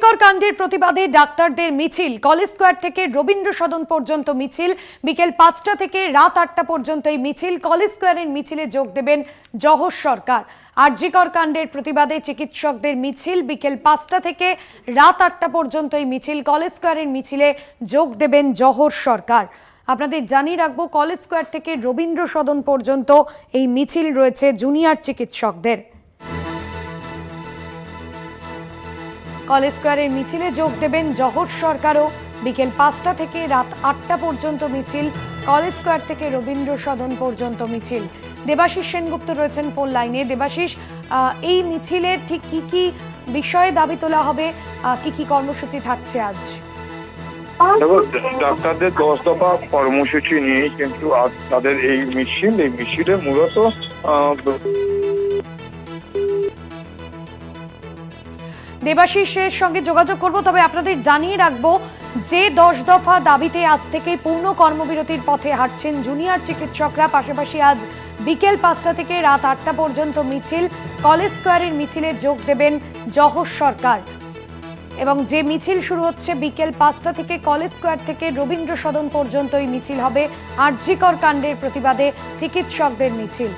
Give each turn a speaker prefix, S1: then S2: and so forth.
S1: আরজিকর কাণ্ডের প্রতিবাদে ডাক্তারদের মিছিল কলেজ স্কয়ার থেকে রবীন্দ্র সদন পর্যন্ত মিছিল। বিকেল ৫টা থেকে রাত ৮টা পর্যন্ত এই মিছিল। কলেজ স্কয়ারের মিছিলে যোগ দেবেন জহর সরকার। আরজিকর কাণ্ডের প্রতিবাদে চিকিৎসকদের মিছিল বিকেল ৫টা থেকে রাত ৮টা পর্যন্ত এই মিছিল। কলেজ স্কয়ারের মিছিলে যোগ দেবেন জহর সরকার। আপনাদের জানিয়ে রাখবো, কলেজ স্কয়ার থেকে রবীন্দ্র সদন পর্যন্ত এই মিছিল রয়েছে জুনিয়র চিকিৎসকদের। কলেজ স্কয়ারের মিছিলে যোগ দেবেন জহর সরকারও। বিকেল ৫টা থেকে রাত ৮টা পর্যন্ত মিছিল। কলেজ স্কয়ার থেকে রবীন্দ্র সদন পর্যন্ত মিছিল। দেবাশিস সেনগুপ্ত রয়েছেন ফোন লাইনে। দেবাশিস, এই মিছিলের ঠিক কি কি বিষয়ে দাবি তোলা হবে, কি কি কর্মসূচি থাকছে আজ?
S2: ডাক্তারদের 10 দফা কর্মসূচি নিয়ে কিন্তু আজ তাদের এই মিছিলে মূলত
S1: দেবাশিসের সঙ্গে যোগাযোগ করব, তবে আপনাদের জানিয়ে রাখবো যে 10 দফা দাবিতে আজ থেকে পূর্ণ কর্মবিরতির পথে হাঁটছেন জুনিয়র চিকিৎসকরা। পাশাপাশি আজ বিকেল ৫টা থেকে রাত ৮টা পর্যন্ত মিছিল। কলেজ স্কয়ারের মিছিলে যোগ দেবেন জহর সরকার এবং যে মিছিল শুরু হচ্ছে বিকেল ৫টা থেকে কলেজ স্কয়ার থেকে রবীন্দ্র সদন পর্যন্ত এই মিছিল হবে। আরজিকর কাণ্ডের প্রতিবাদে চিকিৎসকদের মিছিল।